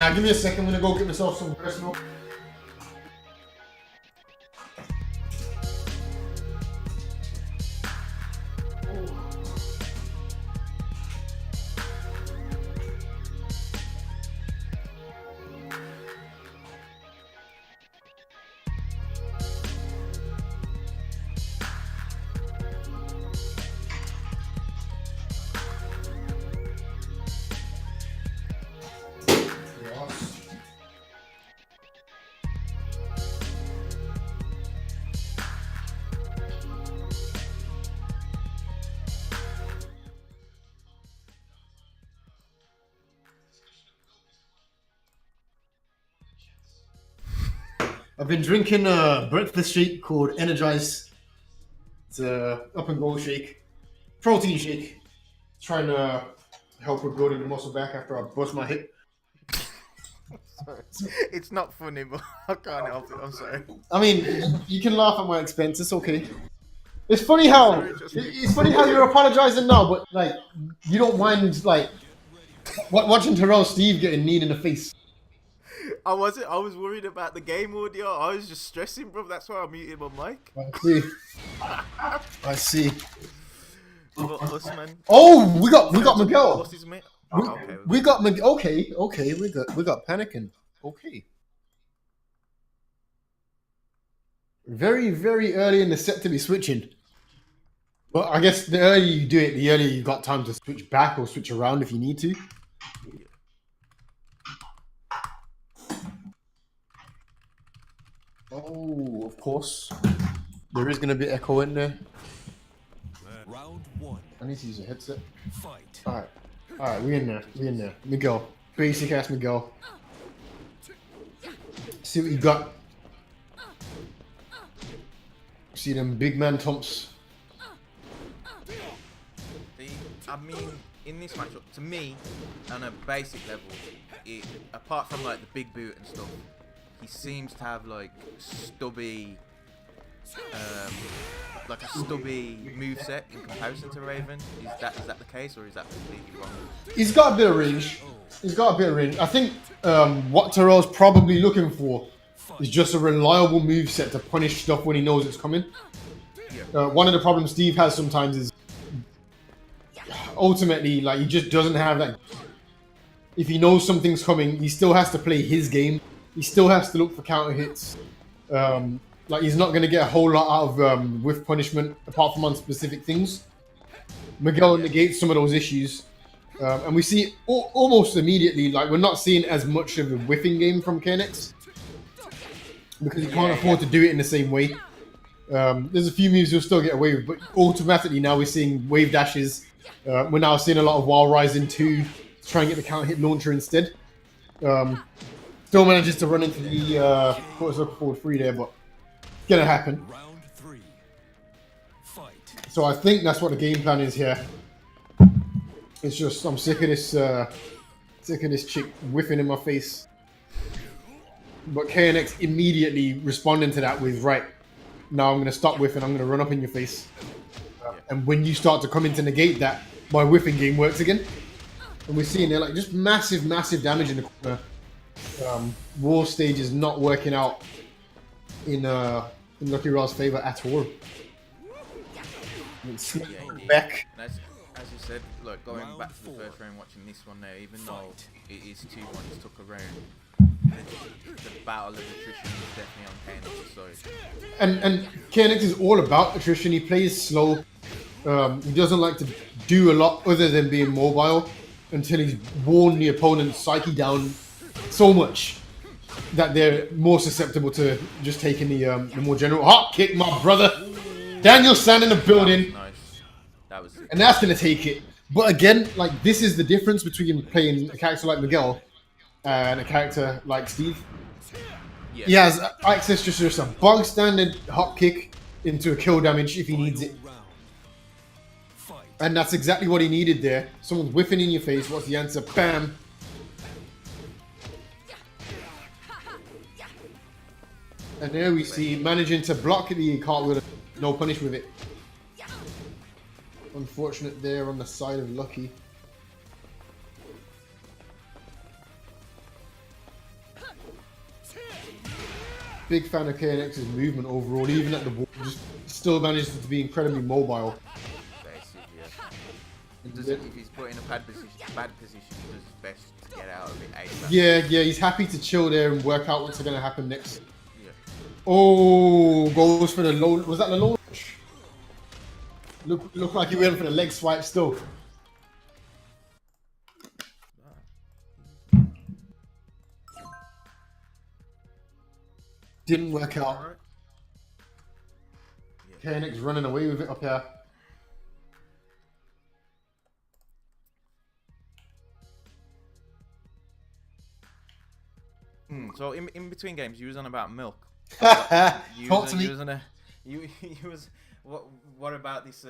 Now, give me a second. I'm gonna go get myself some breast milk. I've been drinking a breakfast shake called Energize. It's a up and go shake, protein shake. Trying to help with building the muscle back after I bust my hip. Sorry. It's not funny, but I can't help it. I'm sorry. I mean, you can laugh at my expense. It's okay. It's funny how you're apologizing now, but like you don't mind like watching Tyrell Steve getting kneed in the face. I was worried about the game audio. I was just stressing, bro. That's why I muted my mic. I see. I see. But us, man. Oh, we got Miguel. What's his mate? We got Miguel. Okay. We got panicking. Okay. Very, very early in the set to be switching. But I guess the earlier you do it, the earlier you got time to switch back or switch around if you need to. Oh, of course. There is going to be echo in there. Round one. I need to use a headset. Fight. Alright, we in there. Miguel. Basic ass Miguel. See what you got. See them big man thumps. I mean, in this matchup, to me, on a basic level, apart from like the big boot and stuff, he seems to have like stubby, like a stubby moveset in comparison to Raven. Is that the case, or is that completely wrong? He's got a bit of range. I think what Tyrell's probably looking for is just a reliable moveset to punish stuff when he knows it's coming. One of the problems Steve has sometimes is ultimately, like, he just doesn't have that. If he knows something's coming, he still has to play his game. He still has to look for counter hits. Like, he's not going to get a whole lot out of whiff punishment apart from on specific things. Miguel negates some of those issues. And we see almost immediately, like, we're not seeing as much of a whiffing game from KNX because he can't afford to do it in the same way. There's a few moves he'll still get away with, but automatically now we're seeing wave dashes. We're now seeing a lot of Wild Rising 2 to try and get the counter hit launcher instead. Still manages to run into the forward 3 there, but it's gonna happen. Round three. Fight. So I think that's what the game plan is here. It's just I'm sick of this chick whiffing in my face. But KNX immediately responding to that with, right, now I'm gonna stop whiffing, I'm gonna run up in your face. And when you start to come in to negate that, my whiffing game works again. And we're seeing there like just massive damage in the corner. War stage is not working out in Lucky Raw's favor at all. Back. As you said, look, going back to the first round, watching this one there, even though it is 2-1, it's took a round. The battle of attrition is definitely on KNX's side. And KNX is all about attrition. He plays slow. He doesn't like to do a lot other than being mobile until he's worn the opponent's psyche down so much that they're more susceptible to just taking the more general hot kick, my brother. Daniel San in the building. Nice. That was And that's going to take it. But again, like, this is the difference between playing a character like Miguel and a character like Steve. Yeah. He has access to just a bog standard hop kick into a kill damage if he needs it. And that's exactly what he needed there. Someone's whiffing in your face. What's the answer? Bam! And there we see managing to block the cartwheel. No punish with it. Unfortunate there on the side of Lucky. Big fan of KNX's movement overall, even at the wall, just still manages to be incredibly mobile. Basic, yeah. If he's put in a bad position, he does his best to get out of it ASAP. Yeah, he's happy to chill there and work out what's going to happen next. Yeah. Oh, goes for the low. Was that the low? Look like he went for the leg swipe still. Didn't work out. Alright. Yeah. KNX running away with it up here. So in between games, you was on about milk. Talk to me. You was on a, you was what about this?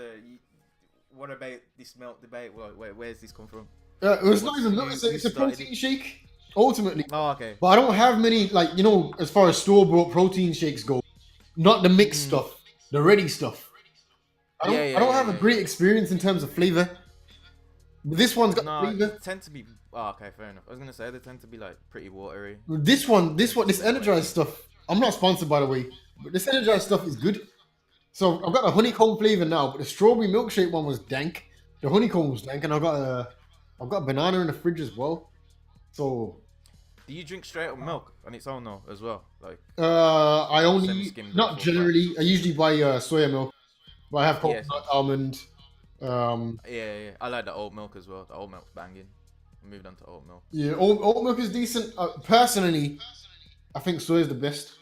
What about this milk debate? Where's this come from? It was not even milk. It's a protein shake. Ultimately. Oh, okay. But I don't have many, like, you know, as far as store-bought protein shakes go, not the mixed stuff, the ready stuff. I don't have a great experience in terms of flavor. But this one's got flavor. They tend to be. Oh, okay, fair enough. I was gonna say they tend to be like pretty watery. This energized stuff. I'm not sponsored, by the way, but this energized stuff is good. So I've got a honeycomb flavor now, but the strawberry milkshake one was dank. The honeycomb was dank, and I've got a banana in the fridge as well. So. Do you drink straight up milk on its own though, as well? Like. I only Semi-skimmed not milk, generally. I usually buy soya milk, but I have coconut, almond. Yeah. I like the oat milk as well. The oat milk's banging. I moved on to oat milk. Yeah, oat milk is decent. Personally, I think soya is the best.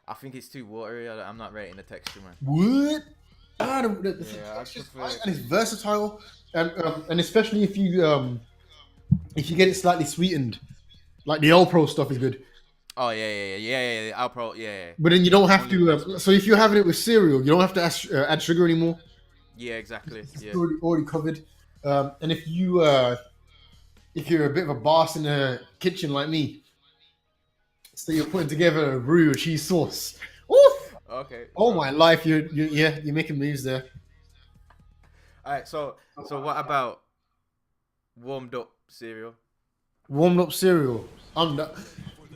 I think it's too watery. I'm not rating the texture, man. What? I And it's versatile, and especially if you get it slightly sweetened, like the Pro stuff is good. Oh yeah. Alpro, yeah. But then you don't have to. So if you're having it with cereal, you don't have to add sugar anymore. Yeah, exactly. Yeah. It's already covered. And if you're a bit of a boss in the kitchen like me, so you're putting together a roux or cheese sauce. Oof! Okay. Oh my life, you're making moves there. All right. So what about warmed up cereal? Warmed up cereal.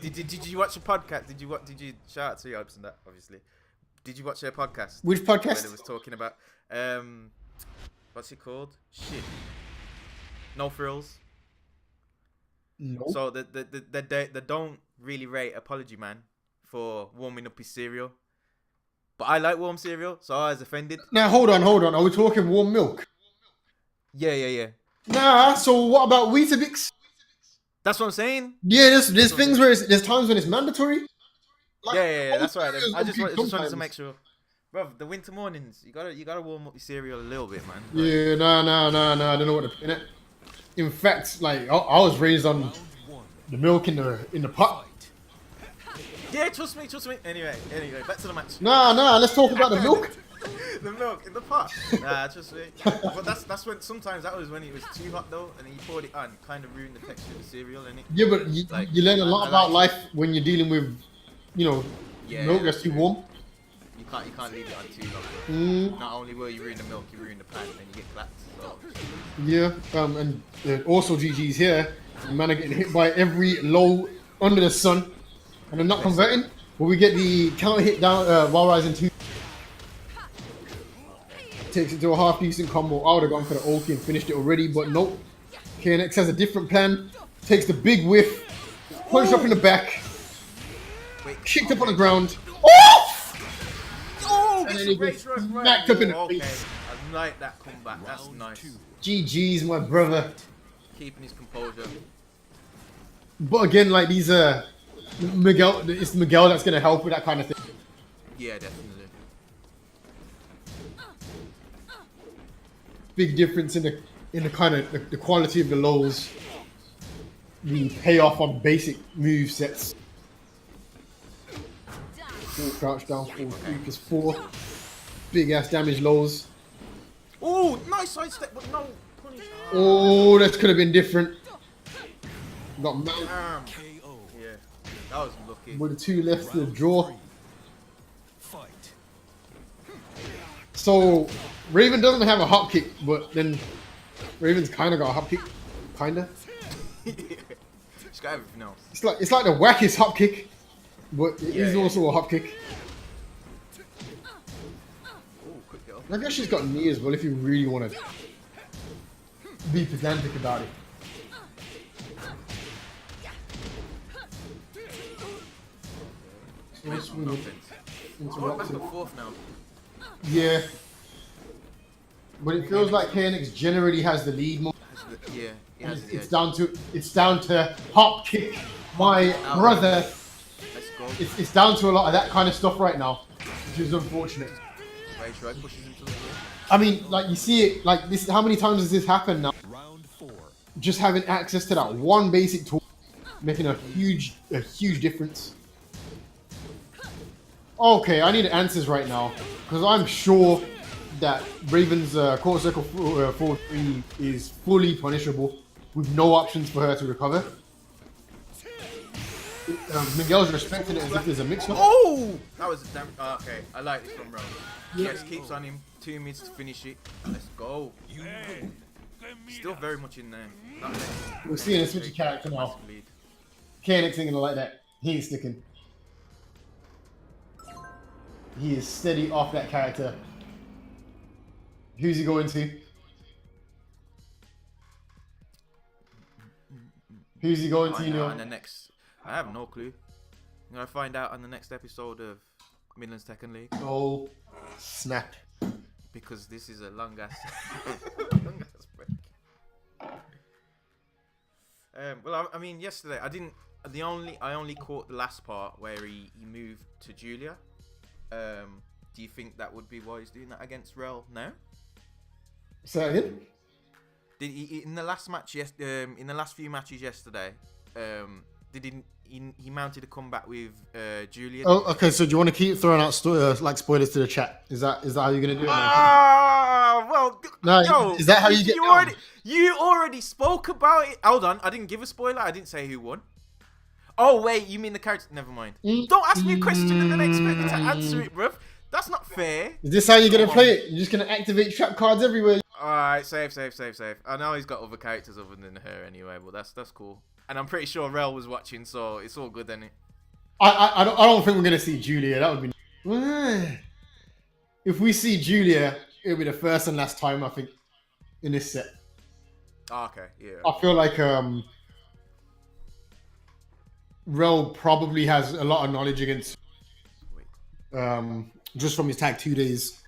Did you watch a podcast? Did you shout out to your hopes and that? Obviously. Did you watch their podcast? Which podcast? Where it was talking about what's it called? Shit. No Frills. No. So they don't really rate Apology Man for warming up his cereal. But I like warm cereal, so I was offended. Now hold on. Are we talking warm milk? Yeah. Nah. So what about Weetabix? That's what I'm saying. Yeah, there's things where there's times when it's mandatory. Like, Yeah. That's right. I just wanted to sometimes. make sure. Bro, the winter mornings, you gotta warm up your cereal a little bit, man. Yeah, no. I don't know what to. In fact, like I was raised on the milk in the pot. Yeah, trust me. Anyway, back to the match. Nah. Let's talk about the milk. The milk in the pot. Nah, trust me. But that's when sometimes that was when it was too hot though, and then you poured it on, kind of ruined the texture of the cereal, innit? Yeah, but you learn a lot about life when you're dealing with, milk that's too warm. You can't leave it on too long. Not only will you ruin the milk, you ruin the pan, and you get clapped. So. Yeah, and also GG's here. The man are getting hit by every low under the sun, and they're not converting. But we get the counter hit down while rising 2. Takes it to a half decent combo. I would have gone for the ulti and finished it already, but nope. KNX has a different plan. Takes the big whiff, punch up in the back, kicked up on the ground. Oh, And then he gets smacked up in the face. I like that comeback. That's nice. GG's, my brother. Keeping his composure. But again, like these Miguel, it's Miguel that's gonna help with that kind of thing. Yeah, definitely. Big difference in the kind of the quality of the lows, the payoff on basic move sets. Full crouch down, full 3+4, big ass damage lows. Oh, nice sidestep, but no punish. Oh, that could have been different. Got mount KO. Yeah, that was lucky. with the 2 left to the draw. Fight. So Raven doesn't have a hop kick, but then Raven's kind of got a hop kick, kinda. She's got everything else. It's like the wackest hop kick. but it Yeah, is yeah, also a hop kick. Oh, quick get up. I guess she's got knee as well if you really want to be pedantic about it. So Mental swing it, nonsense. Oh, interrupt back it. and forth now. Yeah. But it feels like KNX generally has the lead more. Yeah, he has the It's edge. down to hop kick, my brother. Let's go. It's down to a lot of that kind of stuff right now, which is unfortunate. Very sure I pushes him to the floor. I mean, like you see it, like this. How many times has this happened now? Round 4. Just having access to that one basic tool, making a huge difference. Okay, I need answers right now because I'm sure that Raven's quarter circle forward 3 is fully punishable with no options for her to recover. Miguel's respecting it as if there's a mix-up. Oh! That was a damn. Okay, I like this from Rome. Yes, keeps on him. 2 minutes to finish it. Let's go. Still very much in there. We're seeing a switch of character now. KNX ain't gonna like that. He ain't sticking. He is steady off that character. Who's he going to? Who's he going to, you know? On the next, I have no clue. I'm gonna find out on the next episode of Midlands Tekken League Oh, snap. because this is a long ass, long ass break. Well, I mean, yesterday I didn't. I only caught the last part where he moved to Julia. Do you think that would be why he's doing that against Rel now? Say that again? Did he in the last match? In the last few matches yesterday, did he mounted a comeback with Julia? Oh, okay. So do you want to keep throwing out like spoilers to the chat? Is that how you're gonna do it? Ah, well, No, yo, is that how you get down? You already spoke about it. Hold on, I didn't give a spoiler. I didn't say who won. Oh wait, you mean the character? Never mind. Don't ask me a question and then expect me to answer it, bruv. That's not fair. Is this how you're gonna play it? You're just gonna activate trap cards everywhere? Alright, safe. I know he's got other characters other than her anyway, but that's cool. And I'm pretty sure Rel was watching, so it's all good, isn't it? I don't think we're gonna see Julia. That would be. If we see Julia, it'll be the first and last time I think in this set. Oh, okay, yeah. I feel like Rel probably has a lot of knowledge against just from his tag 2 days.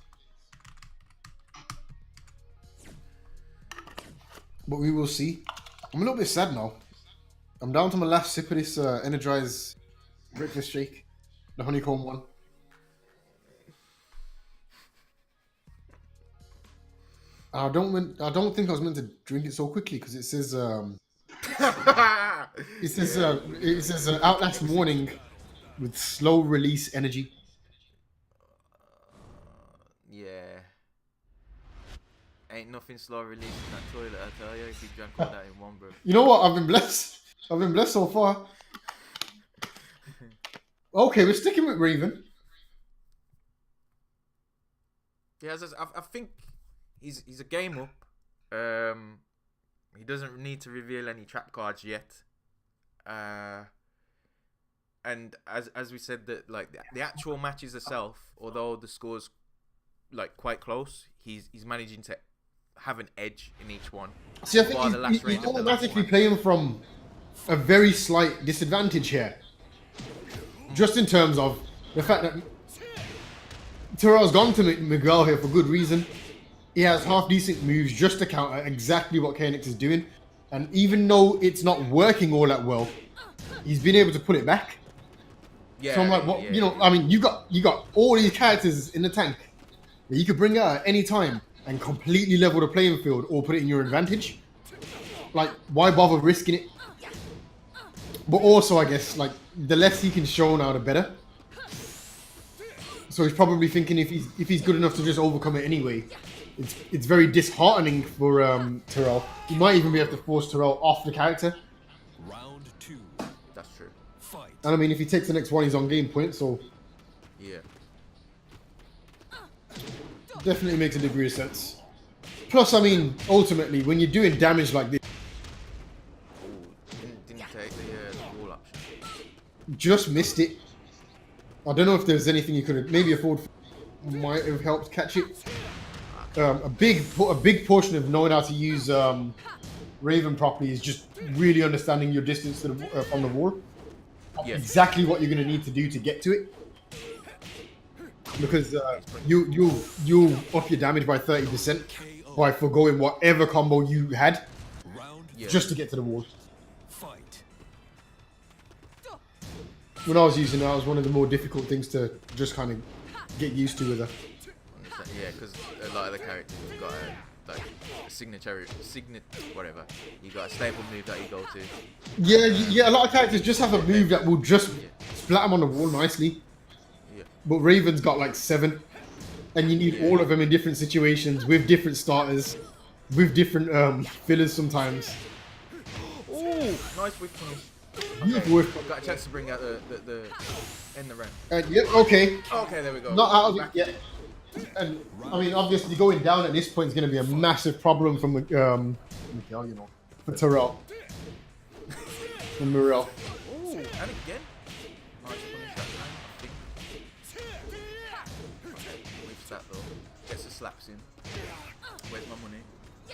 But we will see. I'm a little bit sad now. I'm down to my last sip of this energized breakfast shake, the honeycomb one. I don't think I was meant to drink it so quickly because it says it says Outlast morning with slow release energy. Yeah. Ain't nothing slow release in that toilet, I tell you. If you drank all that in one, bro. You know what? I've been blessed. I've been blessed so far. Okay, we're sticking with Raven. Yeah, I think he's a game up. He doesn't need to reveal any trap cards yet. And as we said, that like the actual matches itself, although the score's like quite close, he's managing to have an edge in each one. See, I think he's automatically playing from a very slight disadvantage here. Just in terms of the fact that Tyrell's gone to Miguel here for good reason. He has half decent moves just to counter exactly what KNX is doing. And even though it's not working all that well, he's been able to put it back. Yeah, so I'm like, you know, I mean, you got all these characters in the tank that you could bring out at any time and completely level the playing field or put it in your advantage. Like, why bother risking it? But also, I guess, like, the less he can show now, the better. So he's probably thinking if he's good enough to just overcome it anyway, it's very disheartening for Tyrell. He might even be able to force Tyrell off the character. Round 2. That's true. Fight. And I mean, if he takes the next one, he's on game point, so Yeah. definitely makes a degree of sense. Plus, I mean, ultimately, when you're doing damage like this, Ooh, didn't take the wall option. just missed it. I don't know if there's anything you could have maybe afford. Might have helped catch it. A big portion of knowing how to use Raven properly is just really understanding your distance to the, from the wall. Yeah. Exactly what you're going to need to do to get to it. Because you'll up your damage by 30% by foregoing whatever combo you had just to get to the wall. Fight. When I was using it, that was one of the more difficult things to just kind of get used to with her. Yeah, because a lot of the characters have got a signature, whatever. You got a staple move that you go to. Yeah. A lot of characters just have a move that will just splat them on the wall nicely. Yeah. But Raven's got like 7, and you need all of them in different situations with different starters, with different fillers sometimes. Ooh, nice whip punish. Beautiful whiff. Got a chance to bring out the end the round. Yep. Okay. Okay, there we go. Not out of it yet. And I mean, obviously, going down at this point is going to be a massive problem for Miguel, you know, for Tyrell, for Miguel. Ooh, and again. Nice punish that time, I think. Okay, whips that though. Gets the slaps in. Where's my money?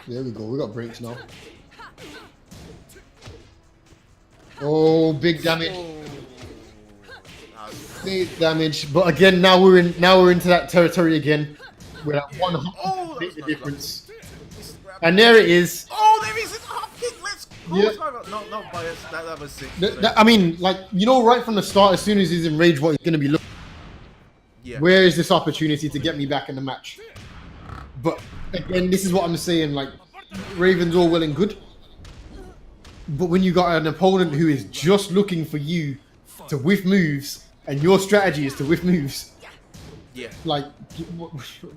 There we go. We got breaks now. Oh, big damage. Big damage. But again, now we're into that territory again, where that one hop makes the difference. And there it is. Oh, there is a hop kick. Let's go. Yeah. No bias. That was sick. I mean, like, you know, right from the start, as soon as he's in rage, what he's going to be looking. Yeah. Where is this opportunity to get me back in the match? But again, this is what I'm saying. Like, Raven's all well and good, but when you got an opponent who is just looking for you to whiff moves, and your strategy is to whiff moves, Yeah. like,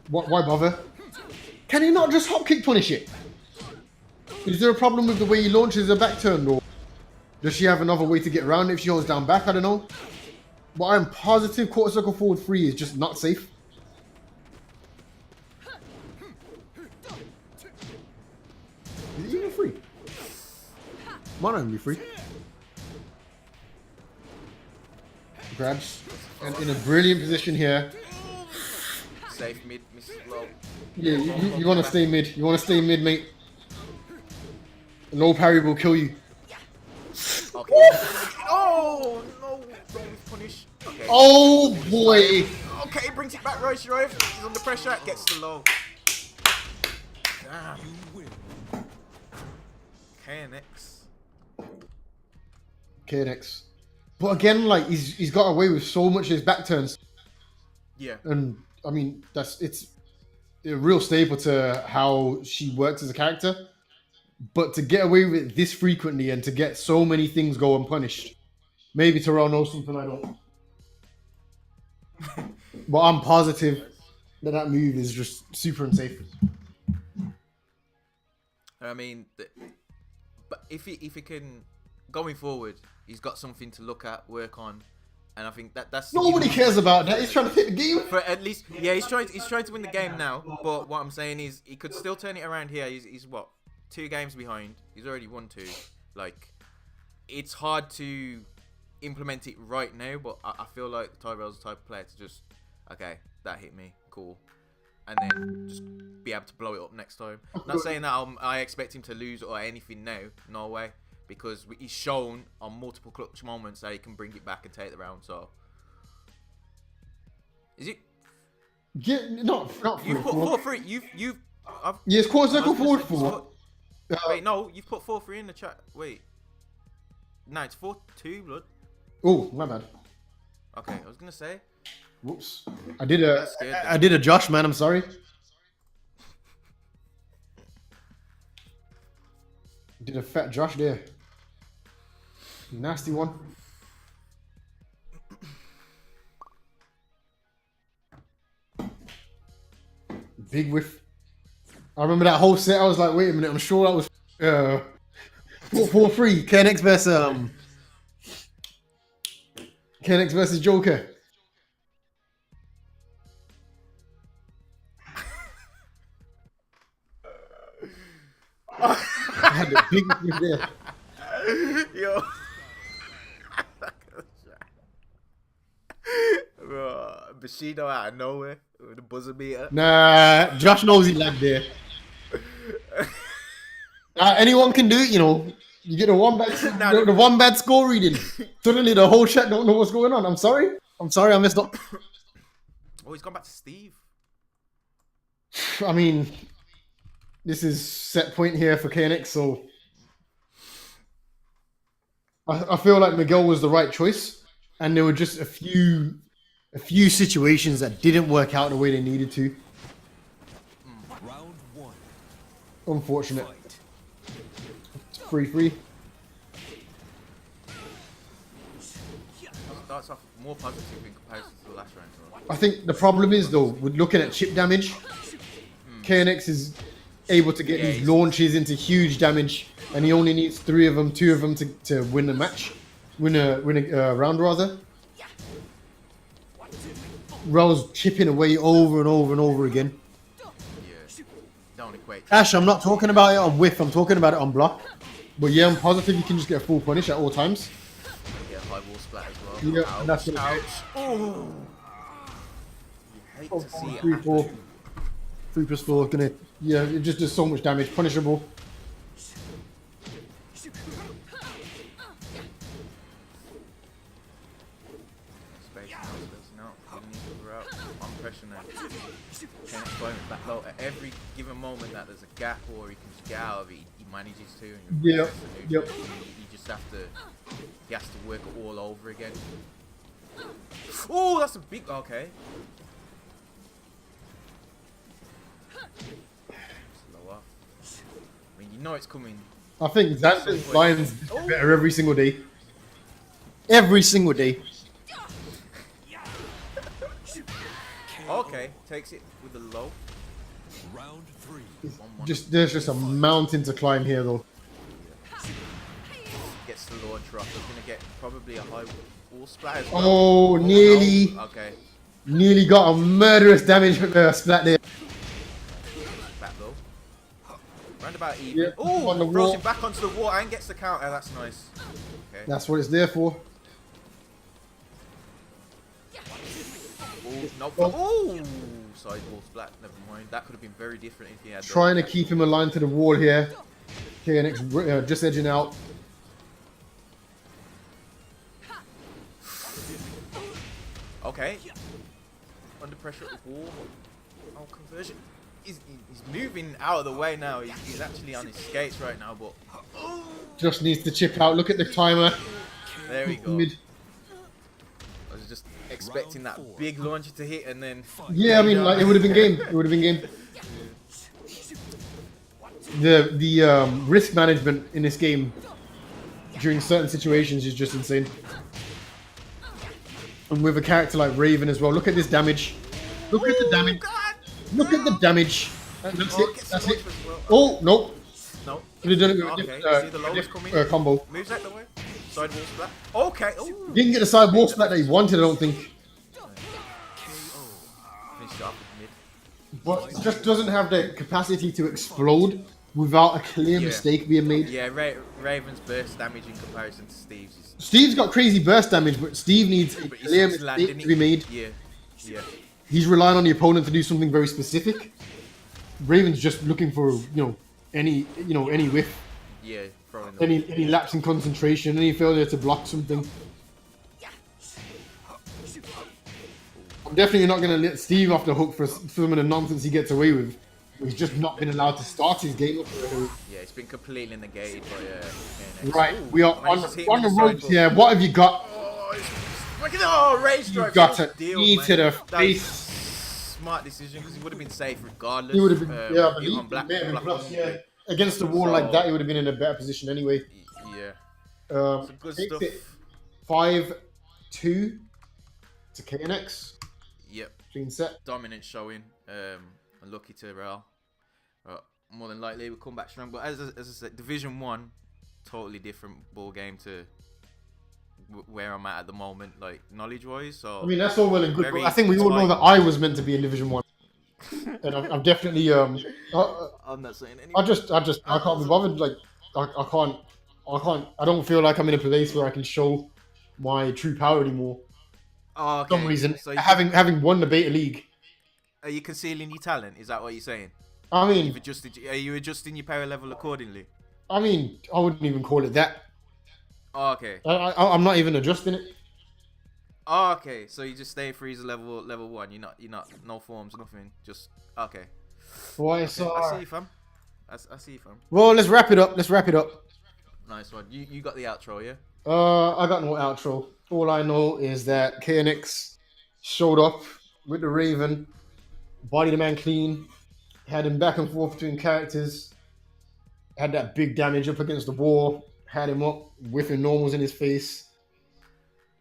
why bother? Can he not just hop kick punish it? Is there a problem with the way he launches a back turn, or does she have another way to get around it if she holds down back? I don't know. But I'm positive quarter circle forward 3 is just not safe. Is it even free? Might not even be free. Grabs. And in a brilliant position here. Safe mid, Mrs. Low. Yeah, you want to stay mid. You want to stay mid, mate. A low parry will kill you. Okay. Oh no! Don't punish. Okay. Oh boy! Okay, brings it back. Royce Drive. He's under pressure. Gets the low. Damn. KNX. KNX. But again, like, he's got away with so much of his back turns. Yeah. And I mean, it's a real staple to how she works as a character. But to get away with it this frequently and to get so many things go unpunished, maybe Tyrell knows something I don't. But I'm positive that move is just super unsafe. I mean, but if he can, going forward, he's got something to look at, work on, and I think that's Nobody cares about that. He's trying to hit the game. For at least, yeah, he's trying to win the game now. But what I'm saying is, he could still turn it around here. He's what, 2 games behind. He's already won 2. Like, it's hard to implement it right now. But I feel like Tyrell's the type of player to just, okay, that hit me, cool, and then just be able to blow it up next time. Not saying that I expect him to lose or anything now. No way. Because he's shown on multiple clutch moments that he can bring it back and take the round. So, is it? Yeah, not You put 4-3. You've. Yes, quarter circle forward 4. Wait, no, you've put 4-3 in the chat. Wait. No, it's 4-2, blood. Oh, my bad. Okay, I was gonna say. Whoops. I did a Josh, man. I'm sorry. Did a fat Josh there. Nasty one. Big whiff. I remember that whole set. I was like, wait a minute. I'm sure that was 4-3. KNX versus KNX versus Joker. I had the big whiff there. Yo. Bushido out of nowhere with a buzzer beater. Nah, Josh knows he lagged there. Anyone can do it, you know. You get the one bad score reading. Suddenly the whole chat don't know what's going on. I'm sorry, I messed up. Oh, he's gone back to Steve. I mean, this is set point here for KNX, so I feel like Miguel was the right choice, and there were just a few situations that didn't work out the way they needed to. Round 1. Unfortunate. Fight. 3-3. Starts off more positive in comparison to the last round. I think the problem is though, with looking at chip damage, KNX is able to get these launches into huge damage, and he only needs 3 of them, 2 of them to win the match, win a round rather. Rel's chipping away over and over and over again. Yeah, don't equate. Ash, I'm not talking about it on whiff, I'm talking about it on block. But yeah, I'm positive you can just get a full punish at all times. Yeah, high wall splat as well. Yeah, Ouch, and that's what ouch. Oh, you hate to see it. 3-4. 3+4 gonna, yeah, it just does so much damage, punishable. Pressure now. KNX going back low at every given moment that there's a gap or he can just get out of it, he manages to. And Yep. you just have to, he has to work it all over again. Oh, that's a big, okay. Slower. I mean, you know it's coming. I think Xander's lines better every single day. Every single day. Okay, takes it with the low. Round 3. There's just a mountain to climb here though. Gets the launcher off. He's gonna get probably a high wall splat as well. Oh, nearly. No. Okay. Nearly got a murderous damage splat there. Back low. Roundabout even. Yeah, on the Oh, throws wall. him back onto the wall and gets the counter. That's nice. Okay. That's what it's there for. Oh, no. Oh, side wall splat. Never mind. That could have been very different if he had. Trying to keep him aligned to the wall here. KNX just edging out. Okay. Under pressure at the wall. Oh, conversion. He's moving out of the way now. He's actually on his skates right now, but Just needs to chip out. Look at the timer. there we go. Mid. I was just expecting that big launcher to hit and then. Yeah, I mean, like it would have been game. It would have been game. The risk management in this game during certain situations is just insane. And with a character like Raven as well, look at this damage. Look at the damage. Look at the damage. And that's it. That's it. Oh no! No. Could have done it with Okay, a see the lowest coming. combo. Moves out the way. Side wall splat. Okay. Oh. Didn't get the side wall splat that he wanted, I don't think. Finished up mid. But it just doesn't have the capacity to explode without a clear mistake being made. Yeah, Raven's burst damage in comparison to Steve's is. Steve's got crazy burst damage, but Steve needs a But clear he's landing mistake it. to be made. Yeah. Yeah. He's relying on the opponent to do something very specific. Raven's just looking for any whiff, Yeah. Throwing the any lapse in concentration, any failure to block something. I'm definitely not going to let Steve off the hook for some of the nonsense he gets away with. He's just not been allowed to start his game up. Yeah, it's been completely negated by KNX. Right, Ooh, we are managed to hit him on the with ropes side here. What have you got? Oh, rage You drive. got a deal, knee man. to the That was face. smart decision because he would have been safe regardless. He would have been, yeah, but hit he on black, may have been black plus, on- yeah. Against the wall like that, he would have been in a better position anyway. Yeah. Some good stuff. 5-2 to KNX. Yep. Clean set. Dominant showing. Unlucky Tyrell. More than likely we'll come back strong. But as I said, Division 1, totally different ball game to where I'm at the moment, like knowledge-wise. So I mean, that's all well and good, very but I think we all know tight. that I was meant to be in Division 1. And I'm definitely, I'm not saying anything. I can't be bothered. Like, I don't feel like I'm in a place where I can show my true power anymore. Oh, For some okay. reason, So having won the beta league. are you concealing your talent? Is that what you're saying? I You've mean, adjusted. Are you adjusting your power level accordingly? I wouldn't even call it that. Oh, okay. I'm not even adjusting it. Oh, okay. So you just stay freezer level 1. You're not no forms, nothing. Just okay. Boy, Okay. so I see you, fam. I see you, fam. well, let's wrap it up. Let's wrap it up. Nice one. You got the outro, yeah? I got no outro. All I know is that KNX showed up with the Raven, body the man clean, had him back and forth between characters, had that big damage up against the wall, had him up, whiffing normals in his face,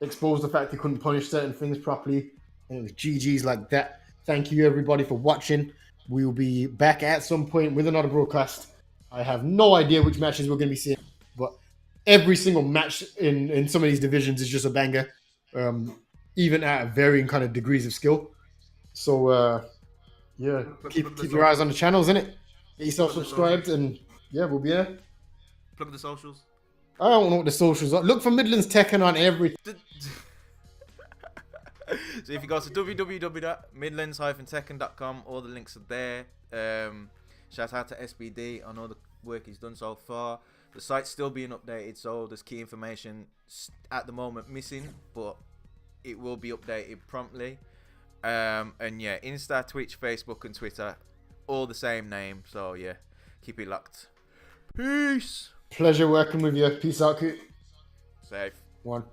exposed the fact he couldn't punish certain things properly, and it was GG's like that. Thank you everybody for watching. We will be back at some point with another broadcast. I have no idea which matches we're going to be seeing, but every single match in some of these divisions is just a banger, even at varying kind of degrees of skill. So yeah, keep your eyes on the channels, innit? Get yourself subscribed, and yeah, we'll be there. Plug the socials. I don't know what the socials are. Look for Midlands Tekken on everything. So if you go to www.midlands-tekken.com, all the links are there. Shout out to SBD on all the work he's done so far. The site's still being updated, so there's key information at the moment missing, but it will be updated promptly. And yeah, Insta, Twitch, Facebook, and Twitter, all the same name. So yeah, keep it locked. Peace. Pleasure working with you. Peace out, Coot. Safe. One.